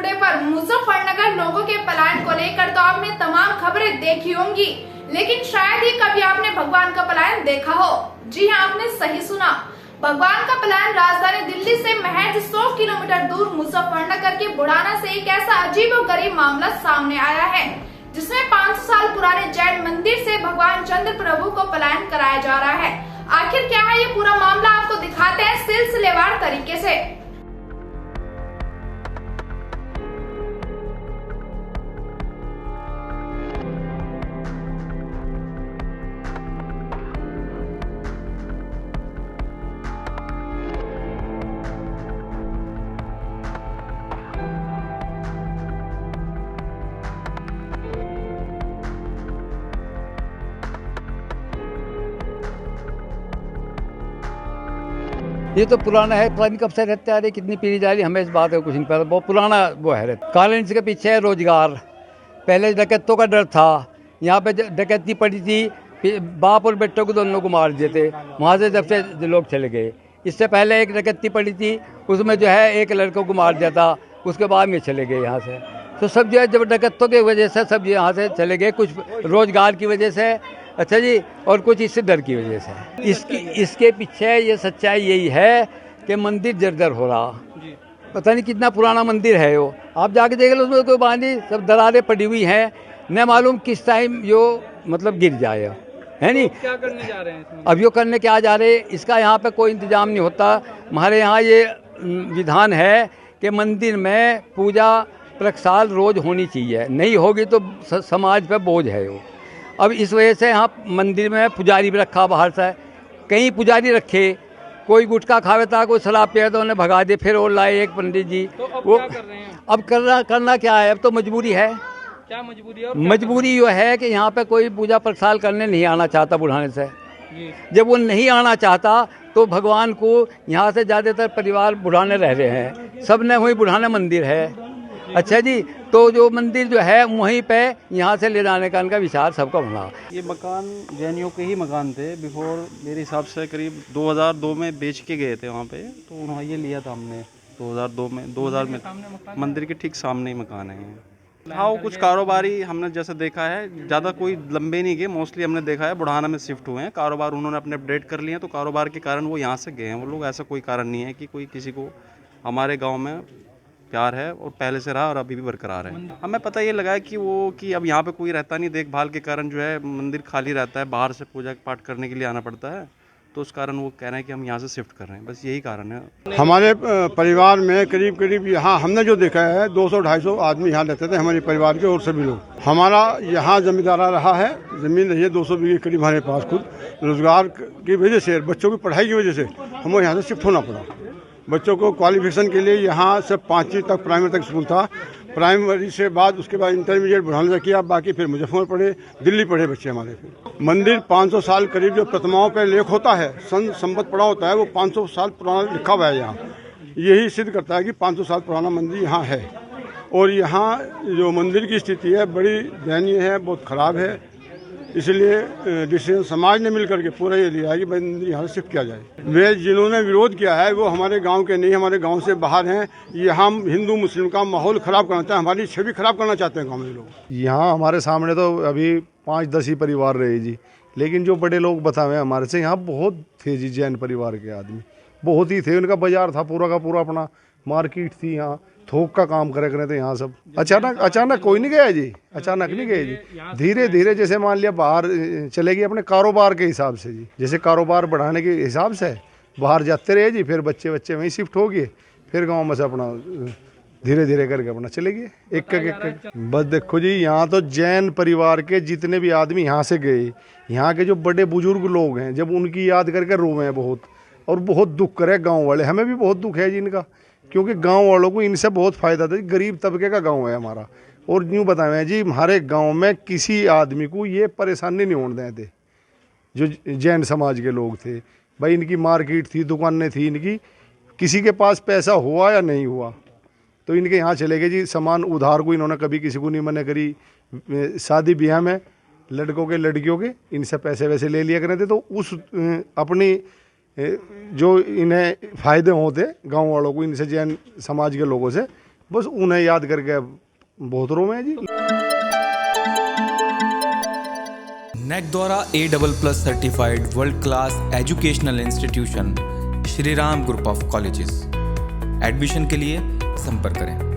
Today पर मुजफ्फरनगर लोगों के पलायन को लेकर तो आपने तमाम खबरें देखी होंगी, लेकिन शायद ही कभी आपने भगवान का पलायन देखा हो। जी हाँ, आपने सही सुना। भगवान का पलायन राजधानी दिल्ली से महज 100 किलोमीटर दूर मुजफ्फरनगर के बुढ़ाना से एक ऐसा अजीबोगरीब मामला सामने आया है, जिसमें 500 साल पुराने जैन मंदिर से भगवान चंद्र प्रभु को पलायन कराया जा रहा है। आखिर क्या है ये पूरा मामला, आपको दिखाते हैं सिलसिलेवार तरीके से। ये तो पुराना है, पता नहीं कब से रहते आ रहे, कितनी पीढ़ी जा रही, हमें इस बात का कुछ नहीं पता। बहुत पुराना वो है। कॉलेज के पीछे है रोजगार। पहले डकैतों का डर था, यहाँ पे डकैती पड़ी थी, बाप और बेटों को दोनों को मार दिए थे। वहाँ से जब से लोग चले गए। इससे पहले एक डकैती पड़ी थी, उसमें जो है एक लड़कों को मार दिया था, उसके बाद में चले गए यहाँ से। तो सब जो है जब डकैतों की वजह से सब यहाँ से चले गए, कुछ रोजगार की वजह से, अच्छा जी, और कुछ इससे डर की वजह से। इसके पीछे ये सच्चाई यही है कि मंदिर जर्जर हो रहा। पता नहीं कितना पुराना मंदिर है वो, आप जाके देख लो, उसमें कोई बांधी सब दरारें पड़ी हुई हैं, न मालूम किस टाइम जो मतलब गिर जाए, है नहीं। क्या करने जा रहे हैं इसमें? अब यो करने क्या जा रहे हैं, इसका यहाँ पे कोई इंतजाम नहीं होता। हमारे यहाँ ये विधान है कि मंदिर में पूजा प्रक्षाल रोज होनी चाहिए, नहीं होगी तो समाज पे बोझ है वो। अब इस वजह से यहाँ मंदिर में पुजारी भी रखा बाहर से, कई पुजारी रखे, कोई गुटखा खावे था, कोई शराब पिया तो उन्हें भगा दे, फिर और लाए एक पंडित जी। तो अब वो क्या कर रहे हैं? अब करना क्या है, अब तो मजबूरी है। क्या मजबूरी है? मजबूरी ये है कि यहाँ पे कोई पूजा प्रक्षाल करने नहीं आना चाहता बुढ़ाने से। जी। जब वो नहीं आना चाहता तो भगवान को यहाँ से ज़्यादातर परिवार बुढ़ाने रह रहे हैं, सब ने वही बुढ़ाना मंदिर है। अच्छा जी, तो जो मंदिर जो है वहीं पे यहाँ से ले जाने का इनका विचार सबका बना। ये मकान जैनियों के ही मकान थे। बिफोर मेरे हिसाब से करीब 2002 में बेच के गए थे वहाँ पे, तो उन्होंने ये लिया था हमने 2002 में मंदिर के ठीक सामने ही मकान है ये। हाँ, वो कुछ कारोबारी हमने जैसे देखा है, ज़्यादा कोई लंबे नहीं गए, मोस्टली हमने देखा है बुढ़ाना में शिफ्ट हुए हैं। कारोबार उन्होंने अपने अपडेट कर लिए हैं, तो कारोबार के कारण वो यहाँ से गए हैं वो लोग। ऐसा कोई कारण नहीं है कि कोई किसी को हमारे गाँव में प्यार है और पहले से रहा और अभी भी बरकरार है। हमें पता ये लगा है कि अब यहाँ पे कोई रहता नहीं, देखभाल के कारण जो है मंदिर खाली रहता है, बाहर से पूजा पाठ करने के लिए आना पड़ता है, तो उस कारण वो कह रहे हैं कि हम यहाँ से शिफ्ट कर रहे हैं, बस यही कारण है। हमारे परिवार में करीब यहाँ हमने जो देखा है 200-250 आदमी यहाँ रहते थे, हमारे परिवार के और सभी लोग। हमारा यहाँ जमींदारा रहा है, ज़मीन रही है 200 बीघे करीब हमारे पास। खुद रोजगार की वजह से, बच्चों की पढ़ाई की वजह से हमें यहाँ से शिफ्ट होना पड़ा। बच्चों को क्वालिफिकेशन के लिए यहाँ से 5वीं तक प्राइमरी तक स्कूल था, प्राइमरी से बाद उसके बाद इंटरमीडिएट बुढ़ाने से किया, बाकी फिर मुजफ्फरनगर पढ़े, दिल्ली पढ़े बच्चे हमारे। फिर मंदिर 500 साल करीब जो प्रतिमाओं पे लेख होता है, संपत पड़ा होता है, वो 500 साल पुराना लिखा हुआ है यहाँ। यही सिद्ध करता है कि 500 साल पुराना मंदिर यहाँ है। और यहाँ जो मंदिर की स्थिति है बड़ी दयनीय है, बहुत ख़राब है। इसलिए डिसीजन समाज ने मिल करके पूरा ये लिया है कि मंदिर यहाँ से शिफ्ट किया जाए। वे जिन्होंने विरोध किया है वो हमारे गांव के नहीं, हमारे गांव से बाहर हैं। ये हम हिंदू मुस्लिम का माहौल ख़राब करना चाहते हैं, हमारी छवि ख़राब करना चाहते हैं गाँव में लोग। यहाँ हमारे सामने तो अभी 5-10 ही परिवार रहे जी, लेकिन जो बड़े लोग बताए हमारे से, यहाँ बहुत थे जी जैन परिवार के आदमी, बहुत ही थे। उनका बाजार था पूरा का पूरा, अपना मार्केट थी, यहाँ थोक का काम करे थे यहाँ सब। अचानक कोई नहीं गया जी, अचानक नहीं गए जी, धीरे धीरे जैसे मान लिया बाहर चले गए अपने कारोबार के हिसाब से जी, जैसे कारोबार बढ़ाने के हिसाब से बाहर जाते रहे जी, फिर बच्चे वहीं शिफ्ट हो गए, फिर गाँव में से अपना धीरे धीरे करके अपना चले गए एक। बस देखो जी, यहाँ तो जैन परिवार के जितने भी आदमी यहाँ से गए, यहाँ के जो बड़े बुजुर्ग लोग हैं, जब उनकी याद करके रोवे हैं बहुत, और बहुत दुख करे गाँव वाले। हमें भी बहुत दुख है जी इनका, क्योंकि गांव वालों को इनसे बहुत फ़ायदा था। गरीब तबके का गांव है हमारा, और यूँ बताएं जी, हमारे गांव में किसी आदमी को ये परेशानी नहीं होने देते। जो जैन समाज के लोग थे भाई, इनकी मार्केट थी, दुकानें थी इनकी, किसी के पास पैसा हुआ या नहीं हुआ तो इनके यहाँ चले गए जी। सामान उधार को इन्होंने कभी किसी को नहीं मना करी। शादी ब्याह में लड़कों के लड़कियों के इनसे पैसे वैसे ले लिया करते थे, तो उस अपनी जो इन्हें फ़ायदे होते गांव वालों को इनसे, जैन समाज के लोगों से, बस उन्हें याद करके बहुत रो में जी। नेक द्वारा A++ certified world class educational institution Shri Ram group of colleges. Admission के लिए संपर्क करें।